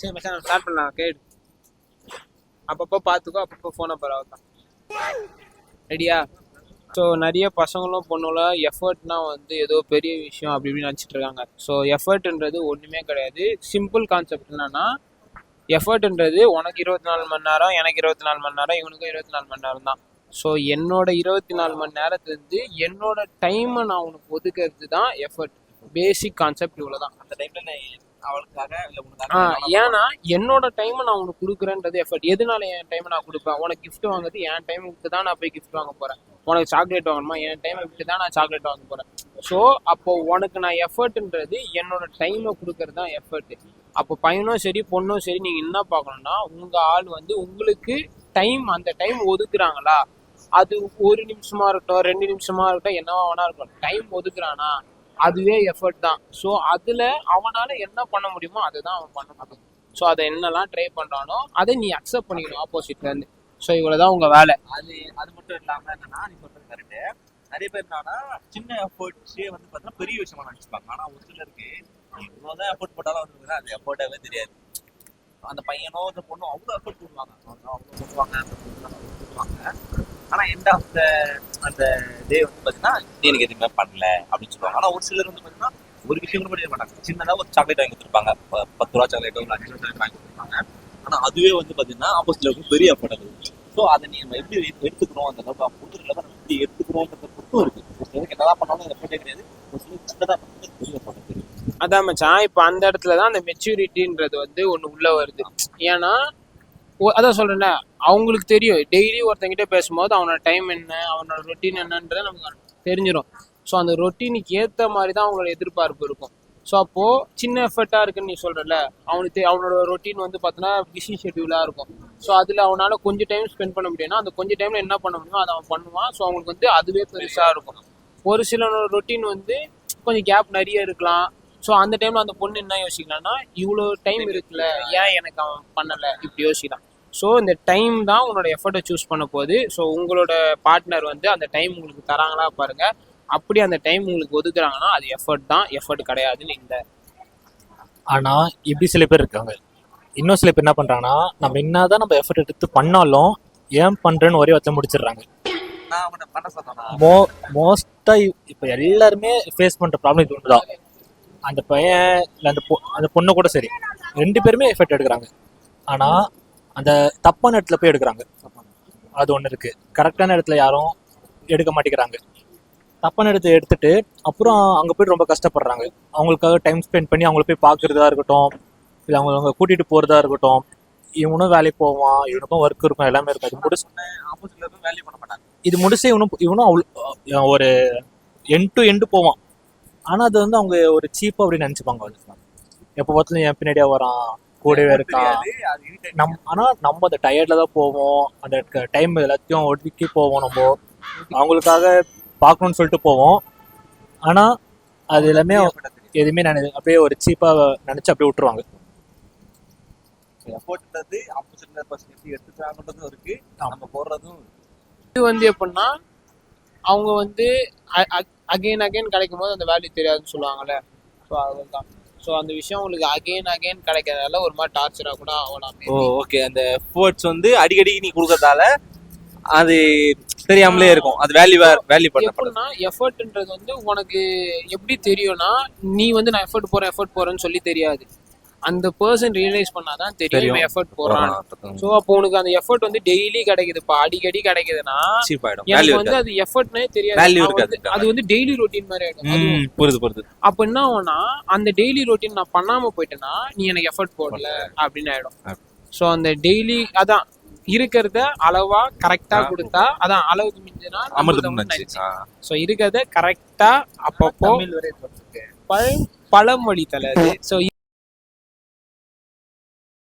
சரி மச்சான் நம்ம ஸ்டார்ட் பண்ணலாம். கேடு அப்பப்போ பார்த்துக்கோ, அப்பப்போ ஃபோனை பரவாயில்ல. ரெடியா? ஸோ நிறைய பசங்களும் பொண்ணுங்களும் எஃபர்ட்னா வந்து ஏதோ பெரிய விஷயம் அப்படி இப்படின்னு நினச்சிட்டு இருக்காங்க. ஸோ எஃபர்ட்ன்றது ஒன்றுமே கிடையாது. சிம்பிள் கான்செப்ட் என்னன்னா, எஃபர்ட்ன்றது உனக்கு 24 மணி நேரம், எனக்கு 24 மணி நேரம், இவனுக்கும் 24 மணி நேரம் தான். ஸோ என்னோட 24 மணி நேரத்துலேருந்து என்னோட டைமை நான் உனக்கு ஒதுக்கிறது தான் எஃபர்ட். பேசிக் கான்செப்ட் இவ்வளோதான். அந்த டைம்ல அவளுக்காக இல்ல ஏன்னா என்னோட டைமை நான் உனக்கு கொடுக்குறேன்றது எஃபர்ட். எதனால என் டைமை நான் கொடுப்பேன்? உனக்கு கிஃப்ட் வாங்குறது என் டைம் விட்டு தான் நான் போய் கிஃப்ட் வாங்க போகிறேன். உனக்கு சாக்லேட் வாங்கணுமா? என் டைமை விட்டு தான் நான் சாக்லேட் வாங்க போகிறேன். ஸோ அப்போ உனக்கு நான் எஃபர்ட்ன்றது என்னோட டைமை கொடுக்கறது தான் எஃபர்ட். அப்போ பையனும் சரி பொண்ணும் சரி, நீங்கள் என்ன பார்க்கணும்னா, உங்கள் ஆள் வந்து உங்களுக்கு டைம், அந்த டைம் ஒதுக்குறாங்களா? அது 1 நிமிஷமா இருக்கட்டும், 2 நிமிஷமா இருக்கட்டும், என்னவா வேணா இருக்கட்டும், டைம் ஒதுக்குறானா அதுவே எஃபர்ட் தான். ஸோ அதில் அவனால் என்ன பண்ண முடியுமோ அதை தான் அவன் பண்ண முடியும். ஸோ அதை என்னெல்லாம் ட்ரை பண்ணுறானோ அதை நீ அக்செப்ட் பண்ணிக்கணும் ஆப்போசிட்லேருந்து. ஸோ இவ்வளோதான் உங்கள் வேலை. அது மட்டும் இல்லாமல் என்னன்னா, நீ சொல்றது கரெக்டு. நிறைய பேர் என்னன்னா சின்ன எஃபர்ட்ஸே வந்து பார்த்தீங்கன்னா பெரிய விஷயமா நினச்சிப்பாங்க. ஆனால் ஒரு சிலருக்கு இவ்வளோதான் எஃபர்ட் போட்டாலும் வந்து அது எஃபர்ட்டாகவே தெரியாது. அந்த பையனோ அந்த பொண்ணோ அவ்வளோ எஃபர்ட் போடுவாங்க, அவ்வளோ சொல்லுவாங்க. ஆனால் எண்ட் ஆஃப் அந்த டே வந்து பார்த்தீங்கன்னா நீ எனக்கு எதுவுமே பண்ணல அப்படின்னு சொல்லுவாங்க. ஆனால் ஒரு சிலர் வந்து பார்த்தீங்கன்னா ஒரு விஷயம் கூட பண்ணிட மாட்டாங்க. சின்னதாக ஒரு சாக்லேட் வாங்கி கொடுத்துருப்பாங்க, 10 ரூபா சாக்லேட்டோ ஒரு 5 ரூபா சாக்லேட் வாங்கி கொடுத்துருப்பாங்க. ஆனால் அதுவே வந்து பார்த்தீங்கன்னா ஆப்போசிட்ல பெரிய எஃபர்ட் ஆகுது. ஸோ அதை நம்ம எப்படி எடுத்துக்கிறோம், அந்த அளவுக்கு புதுல நம்ம எப்படி எடுத்துக்கிறோம்ன்றத பொறுத்தும் இருக்கு. ஒரு சிலருக்கு என்னதான் பண்ணாலும் எஃபர்ட்டே கிடையாது, ஒரு சிலருக்கு சின்னதாக பண்ணாலும் பெரிய எஃபர்ட் தெரியும். அதான் மச்சான், இப்போ அந்த இடத்துல தான் அந்த மெச்சூரிட்டின்றது வந்து ஒன்று உள்ள வருது. ஏன்னா அதான் சொல்றேன்ல, அவங்களுக்கு தெரியும் டெய்லி ஒருத்தங்கிட்ட பேசும்போது அவனோட டைம் என்ன, அவனோட ரொட்டீன் என்னன்றதை நமக்கு தெரிஞ்சிடும். ஸோ அந்த ரொட்டீனுக்கு ஏற்ற மாதிரி தான் அவங்களோட எதிர்பார்ப்பு இருக்கும். ஸோ அப்போது சின்ன எஃபர்ட்டாக இருக்குன்னு நீ சொல்கிறல, அவனோட ரொட்டீன் வந்து பார்த்தோன்னா பிஸி ஷெட்யூலாக இருக்கும். ஸோ அதில் அவனால் கொஞ்சம் டைம் ஸ்பெண்ட் பண்ண முடியும்னா அந்த கொஞ்சம் டைமில் என்ன பண்ண முடியுமோ அதை அவன் பண்ணுவான். ஸோ அவங்களுக்கு வந்து அதுவே பெருசாக இருக்கும். ஒரு சிலனோட ரொட்டீன் வந்து கொஞ்சம் கேப் நிறைய இருக்கலாம். ஸோ அந்த டைமில் அந்த பொண்ணு என்ன யோசிக்கலாம்னா, இவ்வளோ டைம் இருக்குல்ல, ஏன் எனக்கு அவன் பண்ணலை, இப்படி யோசிக்கலாம். ஸோ இந்த டைம் தான் உன்னோட எஃபர்ட்டை சூஸ் பண்ண போகுது. ஸோ உங்களோட பார்ட்னர் வந்து அந்த டைம் உங்களுக்கு தராங்களா பாருங்கள். அப்படி அந்த டைம் உங்களுக்கு ஒதுக்குறாங்கன்னா அது எஃபர்ட் தான், எஃபர்ட் கிடையாதுன்னு இல்லை. ஆனால் இப்படி சில பேர் இருக்காங்க. இன்னும் சில பேர் என்ன பண்ணுறாங்கன்னா, நம்ம என்னதான் நம்ம எஃபர்ட் எடுத்து பண்ணாலும் ஏன் பண்ணுறேன்னு ஒரே வார்த்தை முடிச்சிடுறாங்க. மோஸ்ட்டாக இப்போ எல்லாருமே ஃபேஸ் பண்ணுற ப்ராப்ளம் இது ஒன்று தான். அந்த பையன் இல்லை அந்த பொண்ணை கூட சரி, 2 பேருமே எஃபர்ட் எடுக்கிறாங்க. ஆனால் அந்த தப்பான இடத்துல போய் எடுக்கிறாங்க. அது ஒன்று இருக்குது. கரெக்டான இடத்துல யாரும் எடுக்க மாட்டேங்கிறாங்க. தப்பான இடத்துல எடுத்துட்டு அப்புறம் அங்கே போய் ரொம்ப கஷ்டப்படுறாங்க. அவங்களுக்காக டைம் ஸ்பெண்ட் பண்ணி அவங்கள போய் பார்க்குறதா இருக்கட்டும், இல்லை அவங்க கூட்டிகிட்டு போகிறதா இருக்கட்டும். இவனும் வேலைக்கு போவான், இவனுக்கும் ஒர்க் இருக்கும், எல்லாமே இருக்கும். இது முடிச்சு வேலையை பண்ண மாட்டாங்க. இது முடிச்சு இவனும் அவ்வளோ ஒரு எண்ட் டு எண்டு போவான். ஆனால் அது வந்து அவங்க ஒரு சீப்பாக அப்படின்னு நினச்சிப்பாங்க. எப்போ பார்த்தாலும் என் பின்னாடியாக வரான், கூடவே இருக்கான். ஆனால் நம்ம அந்த டயர்டில் தான் போவோம், அந்த டைம் எல்லாத்தையும் ஒதுக்கி போவோம். நம்ம அவங்களுக்காக பார்க்கணுன்னு சொல்லிட்டு போவோம். ஆனால் அது எல்லாமே எதுவுமே அப்படியே ஒரு சீப்பாக நினச்சி அப்படியே விட்டுருவாங்க. எஃபோர்ட்ன்றது ஆப்போசிட்ல பர்சன் எப்படி எடுத்துக்கிறாங்கன்றதும் இருக்கு, நம்ம போடுறதும். இது வந்து எப்படின்னா, அவங்க வந்து அகைன் கிடைக்கும் போது அந்த வேல்யூ தெரியாதுன்னு சொல்லுவாங்கல்ல. ஸோ அதுதான். ஸோ அந்த விஷயம் உங்களுக்கு அகைன் கிடைக்கிறதால ஒரு மாதிரி டார்ச்சராக கூட ஆகலாம். ஓகே, அந்த எஃபோர்ட்ஸ் வந்து அடிக்கடி நீ கொடுக்கறதால அது தெரியாமலே இருக்கும். அது வேல்யூ பண்ணா எஃபர்ட்ன்றது வந்து உனக்கு எப்படி தெரியும்னா, நீ வந்து நான் எஃபர்ட் போறேன்னு சொல்லி தெரியாது. அந்த பர்சன் ரியலைஸ் பண்ணாதான் தெரியும் எஃபர்ட் போறான். ஸோ அப்போ உனக்கு அந்த எஃபர்ட் வந்து டெய்லி கிடைக்குதுப்பா, அடிக்கடி கிடைக்குதுன்னா எனக்கு வந்து அது எஃபர்ட்னே தெரியாது. அது வந்து டெய்லி ரொட்டீன் மாதிரி ஆயிடும். அப்ப என்ன ஆகும்னா, அந்த டெய்லி ரொட்டீன் நான் பண்ணாம போயிட்டேன்னா நீ எனக்கு எஃபர்ட் போடல அப்படின்னு ஆயிடும். ஸோ அந்த டெய்லி அதான் இருக்கிறத அளவா கரெக்டா கொடுத்தா, அதான் அளவுக்கு மிஞ்சினா அமிர்தம். ஸோ இருக்கிறத கரெக்டா அப்பப்போ பழமொழி தலை. ஸோ